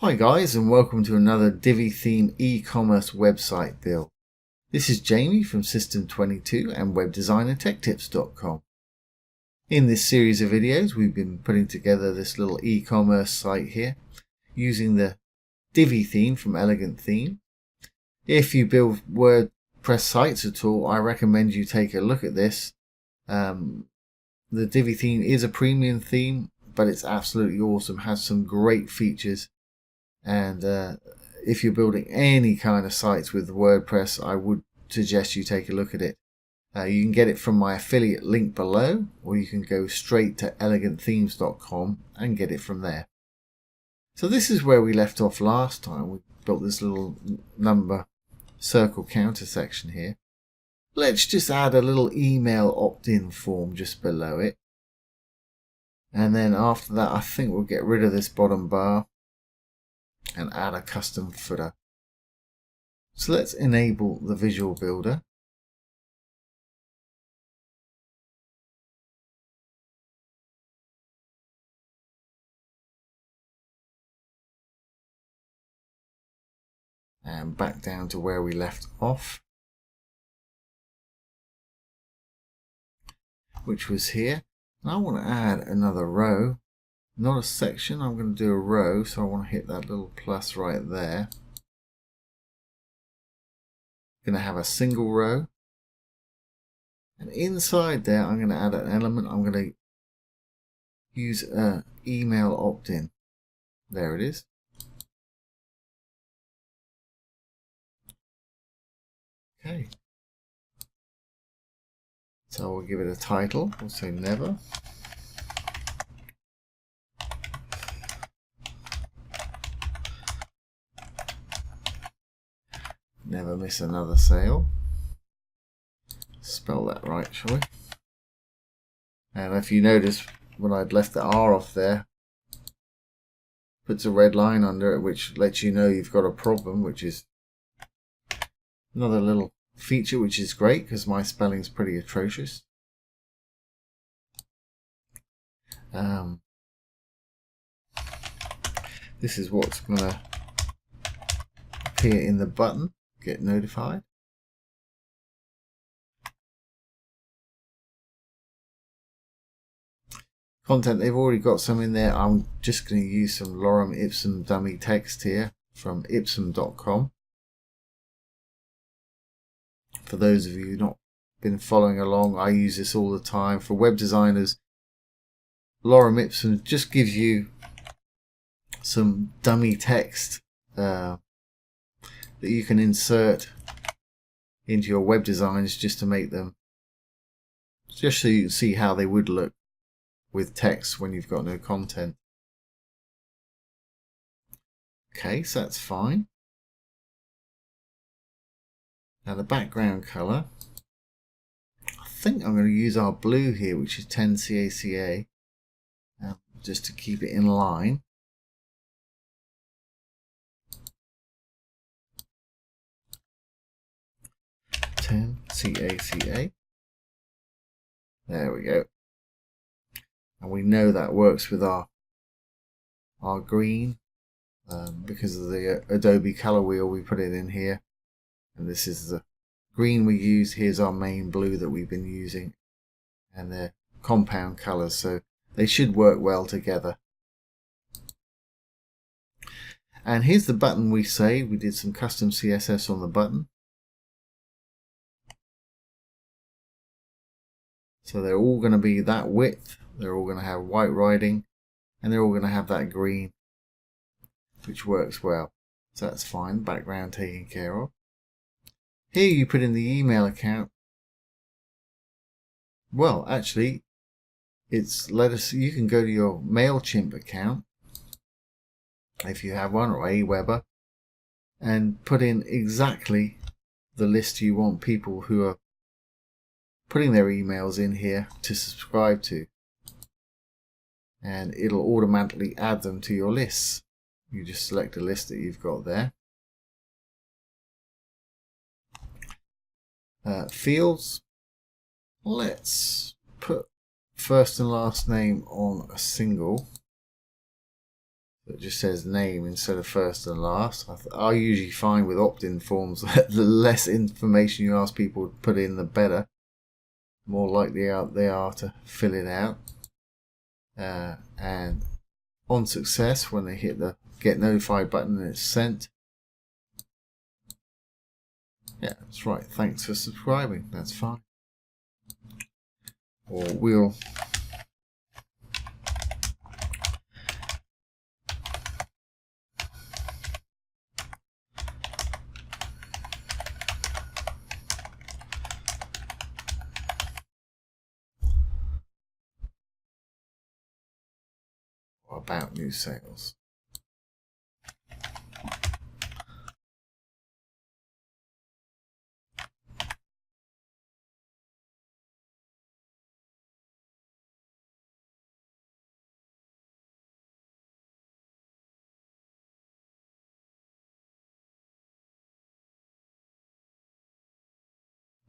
Hi guys, and welcome to another Divi theme e-commerce website build. This is Jamie from System22 and webdesignandtechtips.com. In this series of videos we've been putting together this little e-commerce site here using the Divi theme from Elegant Theme. If you build WordPress sites at all, I recommend you take a look at this. The Divi theme is a premium theme, but it's absolutely awesome, has some great features. And if you're building any kind of sites with WordPress, I would suggest you take a look at it. You can get it from my affiliate link below, or you can go straight to elegantthemes.com and get it from there. So this is where we left off last time. We built this little number circle counter section here. Let's just add a little email opt-in form just below it. And then after that, I think we'll get rid of this bottom bar and add a custom footer. So let's enable the visual builder. And back down to where we left off, which was here. And I want to add another row. Not a section, I'm going to do a row, so I want to hit that little plus right there. I'm going to have a single row. And inside there, I'm going to add an element. I'm going to use an email opt-in. There it is. Okay. So we'll give it a title. We'll say never. Never miss another sale. Spell that right, shall we? And if you notice, when I'd left the R off there, puts a red line under it, which lets you know you've got a problem, which is another little feature, which is great because my spelling's pretty atrocious. This is what's going to appear in the button. Get notified. Content, they've already got some in there. I'm just going to use some lorem ipsum dummy text here from ipsum.com. For those of you who've not been following along, I use this all the time. For web designers, lorem ipsum just gives you some dummy text that you can insert into your web designs just to make them, just so you can see how they would look with text when you've got no content. Okay, so that's fine. Now the background color, I think I'm going to use our blue here, which is 10 CACA, just to keep it in line. CACA. There we go. And we know that works with our green because of the Adobe color wheel. We put it in here, and this is the green we use. Here's our main blue that we've been using, and they're compound colors, so they should work well together. And here's the button we saved. We did some custom CSS on the button. So they're all going to be that width, they're all going to have white writing, and they're all going to have that green, which works well. So that's fine, background taken care of. Here you put in the email account. Well, actually, you can go to your MailChimp account, if you have one, or Aweber, and put in exactly the list you want people who are putting their emails in here to subscribe to, and it'll automatically add them to your lists. You just select a list that you've got there. Fields, let's put first and last name on a single. that just says name instead of first and last. I usually find with opt-in forms that the less information you ask people to put in, the better. More likely they are to fill it out. And on success, when they hit the get notified button and it's sent. Yeah, that's right. Thanks for subscribing. That's fine. Or we'll about new sales.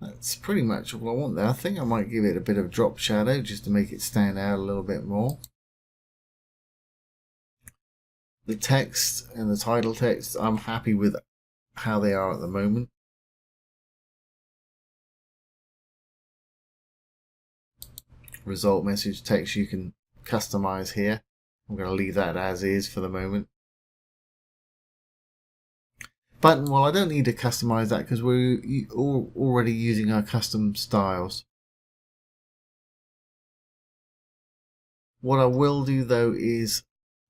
That's pretty much all I want there. I think I might give it a bit of drop shadow just to make it stand out a little bit more. The text and the title text, I'm happy with how they are at the moment. Result message text you can customize here. I'm going to leave that as is for the moment. Button, well, I don't need to customize that because we're already using our custom styles. What I will do though is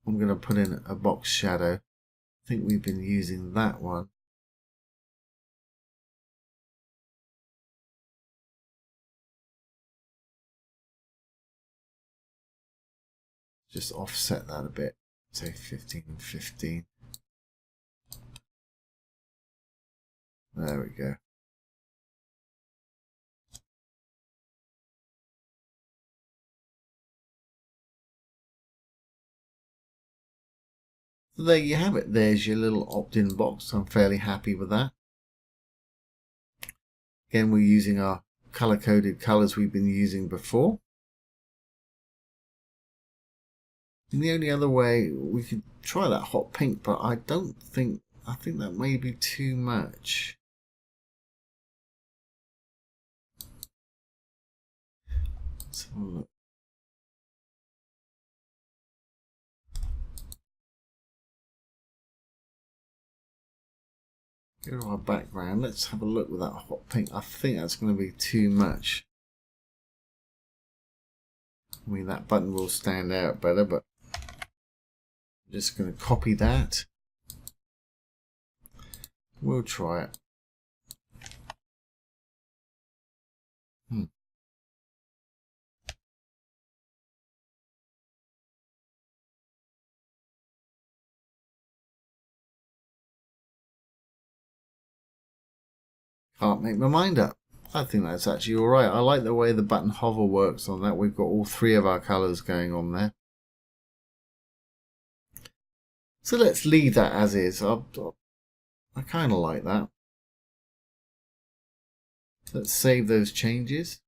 I'm going to put in a box shadow. I think we've been using that one. Just offset that a bit, say 15 and 15. There we go. So there you have it. There's your little opt-in box. I'm fairly happy with that. Again, we're using our color-coded colors we've been using before. And the only other way, we could try that hot pink, but I think that may be too much. Let's have a look. Go to our background. Let's have a look with that hot pink. I think that's going to be too much. I mean, that button will stand out better, but I'm just going to copy that. We'll try it. Can't make my mind up. I think that's actually alright. I like the way the button hover works on that. We've got all three of our colours going on there. So let's leave that as is. I kind of like that. Let's save those changes.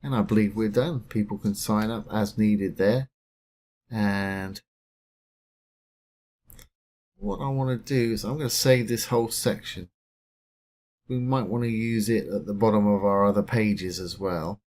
And I believe we're done. People can sign up as needed there. And what I want to do is I'm going to save this whole section. We might want to use it at the bottom of our other pages as well.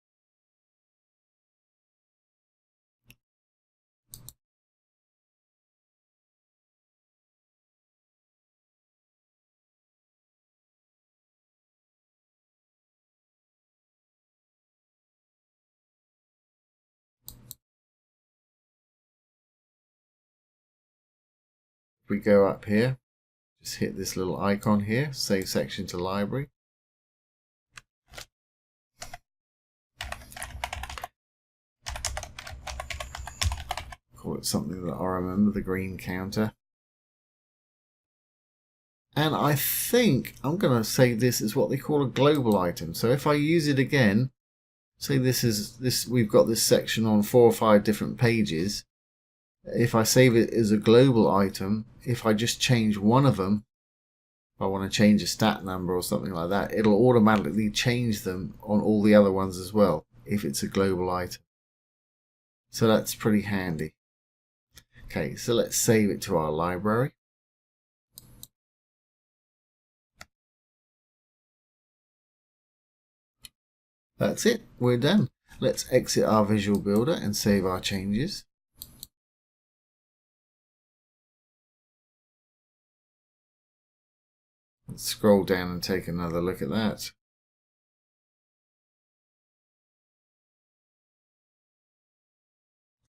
If we go up here, just hit this little icon here, save section to library. Call it something that I remember, the green counter. And I think I'm going to save this as what they call a global item. So if I use it again, say we've got this section on 4 or 5 different pages. If I save it as a global item, if I just change one of them, if I want to change a stat number or something like that, it'll automatically change them on all the other ones as well, if it's a global item. So that's pretty handy. Okay, so let's save it to our library. That's it, we're done. Let's exit our Visual Builder and save our changes. Let's scroll down and take another look at that.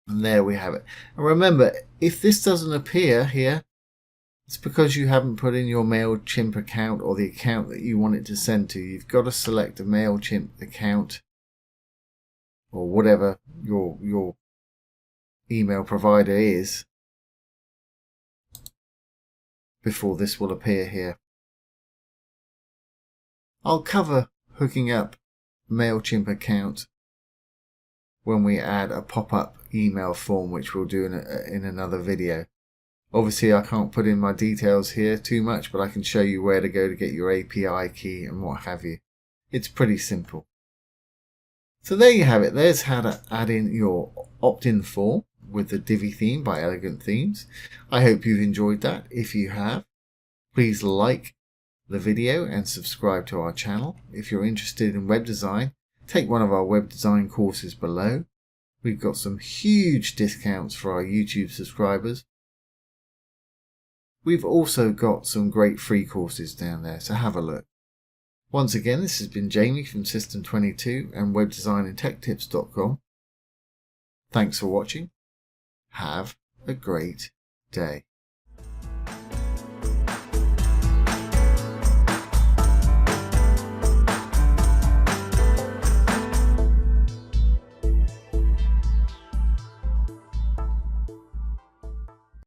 And there we have it. And remember, if this doesn't appear here, it's because you haven't put in your MailChimp account or the account that you want it to send to. You've got to select a MailChimp account or whatever your email provider is before this will appear here. I'll cover hooking up MailChimp account when we add a pop-up email form, which we'll do in another video. Obviously I can't put in my details here too much, but I can show you where to go to get your API key and what have you. It's pretty simple. So there you have it. There's how to add in your opt-in form with the Divi theme by Elegant Themes. I hope you've enjoyed that. If you have, please like the video and subscribe to our channel. If you're interested in web design, take one of our web design courses below. We've got some huge discounts for our YouTube subscribers. We've also got some great free courses down there, so have a look. Once again, this has been Jamie from System22 and webdesignandtechtips.com. Thanks for watching. Have a great day.